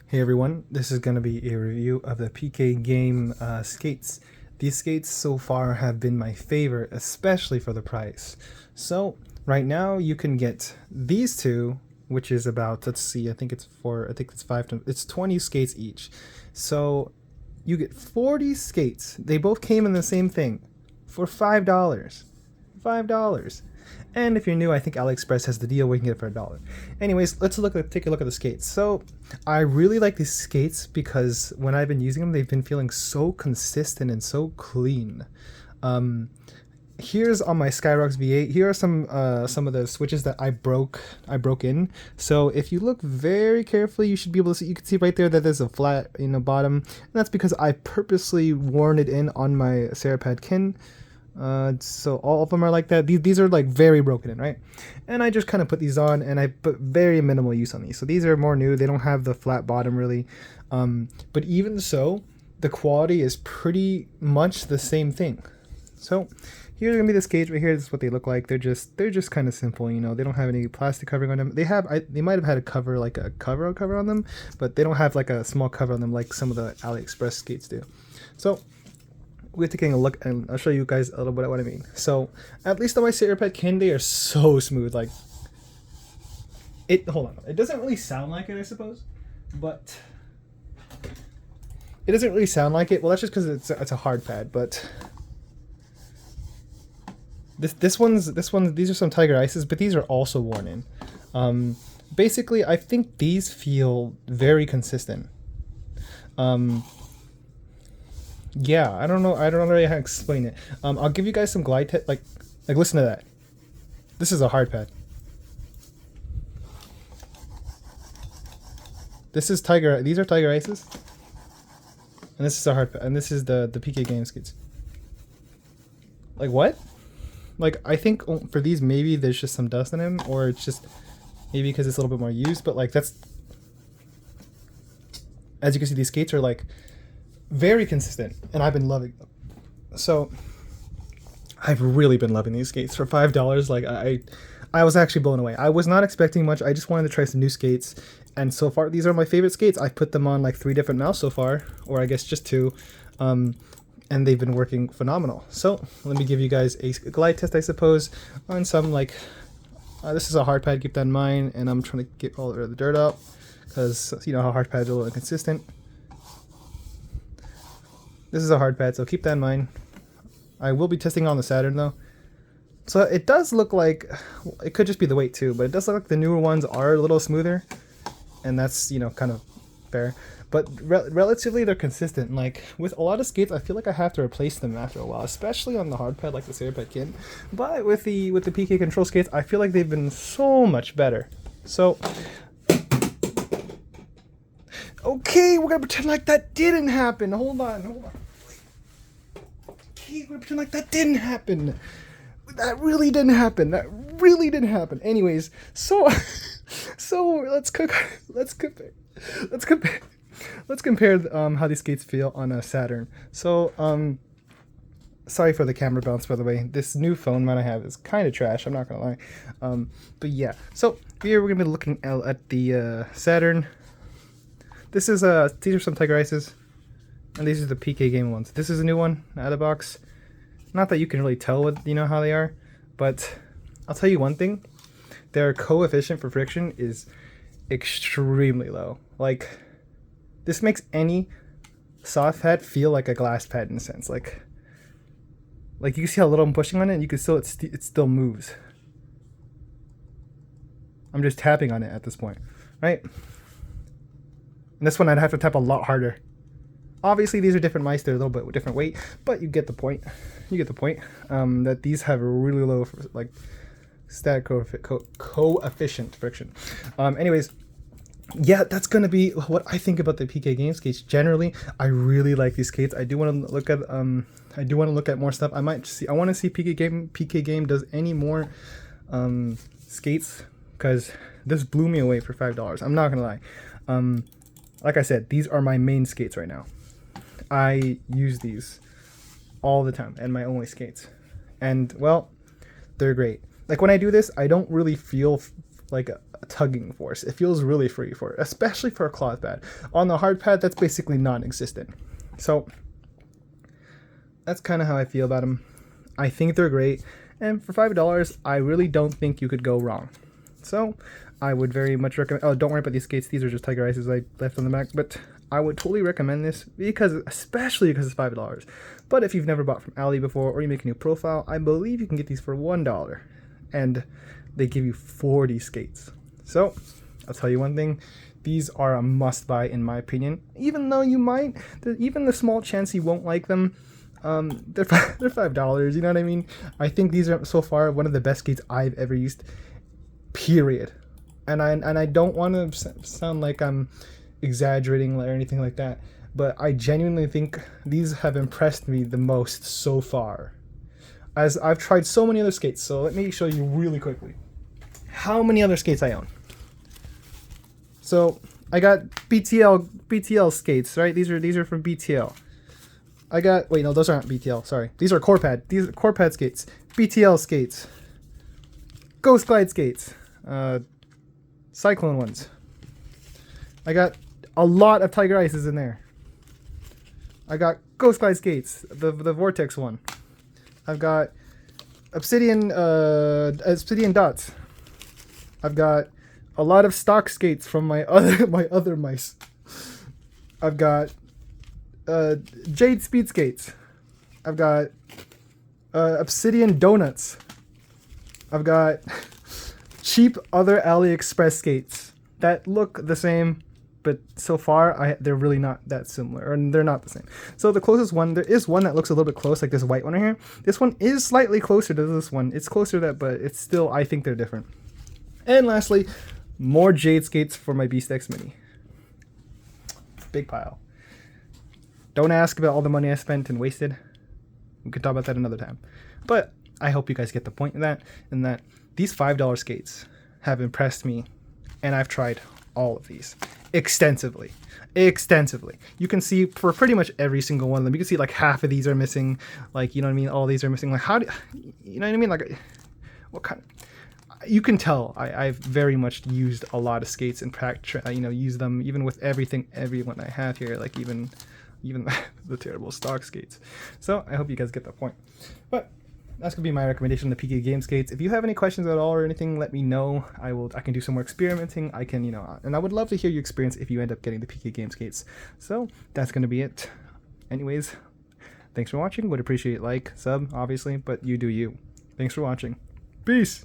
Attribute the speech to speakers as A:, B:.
A: Hey everyone, this is going to be a review of the PK Game skates. These skates so far have been my favorite, especially for the price. So right now you can get these two, which is about, let's see, I think it's 20 skates each. So you get 40 skates. They both came in the same thing for $5. $5. And if you're new, I think AliExpress has the deal where you can get it for $1. Anyways, take a look at the skates. So I really like these skates because when I've been using them, they've been feeling so consistent and so clean. Here's on my Skyrox V8. Here are some of the switches that I broke in. So if you look very carefully, you should be able to see. You can see right there that there's a flat bottom, and that's because I purposely worn it in on my Serapad Kin. So all of them are like that. These are like very broken in, right? And I just kind of put these on, and I put very minimal use on these. So these are more new. They don't have the flat bottom really, but even so, the quality is pretty much the same thing. So here's gonna be the skates right here. This is what they look like. They're just kind of simple. They don't have any plastic covering on them. They might have had a cover, like a cover on them, but they don't have like a small cover on them like some of the AliExpress skates do. So we're taking a look, and I'll show you guys a little bit of what I mean. So at least on my Serapad Kin, they are so smooth. Like hold on, it doesn't really sound like it, I suppose, but it doesn't really sound like it. Well, that's just because it's a hard pad, but these are some Tiger Ices, but these are also worn in. Basically, I think these feel very consistent. Yeah, I don't know really how to explain it. I'll give you guys some glide test. Like listen to that. This is a hard pad. These are Tiger Ices, and this is a hard pad, and this is the PK Game skates. Like what? Like I think for these maybe there's just some dust in them, or it's just maybe because it's a little bit more used. But like that's, as you can see, these skates are like very consistent, and I've been loving them. So I've really been loving these skates for $5. Like I was actually blown away. I was not expecting much. I just wanted to try some new skates, and so far these are my favorite skates. I've put them on like 3 different mounts so far, or I guess just 2, and they've been working phenomenal. So let me give you guys a glide test, I suppose, on some like this is a hard pad, keep that in mind, and I'm trying to get all the dirt out because you know how hard pads are a little inconsistent. This is a hard pad, so keep that in mind. I will be testing on the Saturn though. So it does look like, it could just be the weight too, but it does look like the newer ones are a little smoother, and that's, kind of fair. But relatively they're consistent. Like with a lot of skates, I feel like I have to replace them after a while, especially on the hard pad like the Serapad Kin. But with the PK Control skates, I feel like they've been so much better. So okay, we're gonna pretend like that didn't happen. Hold on. Okay, we're gonna pretend like that didn't happen. That really didn't happen. Anyways, so let's compare how these skates feel on a Saturn. So sorry for the camera bounce, by the way. This new phone mount I have is kind of trash, I'm not gonna lie. But yeah, so here we're gonna be looking at the Saturn. These are some Tiger Ices, and these are the PK Game ones. This is a new one out of the box. Not that you can really tell how they are, but I'll tell you one thing: their coefficient for friction is extremely low. Like this makes any soft pad feel like a glass pad in a sense. Like you can see how little I'm pushing on it, and you can still it still moves. I'm just tapping on it at this point, right? And this one I'd have to tap a lot harder. Obviously these are different mice, they're a little bit different weight, but you get the point. That these have a really low like static coefficient friction. Anyways, yeah, that's gonna be what I think about the PK Game skates. Generally, I really like these skates. I do want to look at more stuff. I want to see PK Game does any more skates, because this blew me away for $5. I'm not gonna lie. Like I said, these are my main skates right now. I use these all the time, and my only skates, and well, they're great. Like when I do this, I don't really feel like tugging force. It feels really free for it, especially for a cloth pad. On the hard pad, that's basically non-existent. So that's kind of how I feel about them. I think they're great, and for $5, I really don't think you could go wrong. So I would very much recommend. Oh, don't worry about these skates. These are just Tiger Ices I left on the back, but I would totally recommend this especially because it's $5. But if you've never bought from Ali before, or you make a new profile, I believe you can get these for $1, and they give you 40 skates. So I'll tell you one thing. These are a must-buy in my opinion, even though you might, even the small chance you won't like them. They're $5, you know what I mean? I think these are so far one of the best skates I've ever used, period. And I don't want to sound like I'm exaggerating or anything like that, but I genuinely think these have impressed me the most so far, as I've tried so many other skates. So let me show you really quickly how many other skates I own. So I got BTL skates, right? These are from BTL. I got, wait, no, those aren't BTL, sorry. These are Corepad. These are Corepad skates. BTL skates. Ghost Glide skates. Cyclone ones. I got a lot of Tiger Ices in there. I got Ghost Glide skates, the Vortex one. I've got Obsidian dots. I've got a lot of stock skates from my other mice. I've got Jade speed skates. I've got Obsidian donuts. I've got cheap other AliExpress skates that look the same, but so far they're really not that similar, or they're not the same. So the closest one, there is one that looks a little bit close, like this white one right here. This one is slightly closer to this one. It's closer to that, but it's still, I think they're different. And lastly, more Jade skates for my Beast X Mini. Big pile. Don't ask about all the money I spent and wasted. We can talk about that another time. But I hope you guys get the point in that, these $5 skates have impressed me, and I've tried all of these extensively. You can see for pretty much every single one of them. You can see like half of these are missing, like, you know what I mean? All these are missing. Like, how do you know what I mean? Like, what kind? You can tell I've very much used a lot of skates and use them even with everyone I have here, like even the terrible stock skates. So I hope you guys get that point. But that's gonna be my recommendation on the PK Game skates. If you have any questions at all or anything, let me know. I can do some more experimenting. I can, and I would love to hear your experience if you end up getting the PK Game skates. So that's gonna be it. Anyways, thanks for watching. Would appreciate like, sub, obviously, but you do you. Thanks for watching. Peace.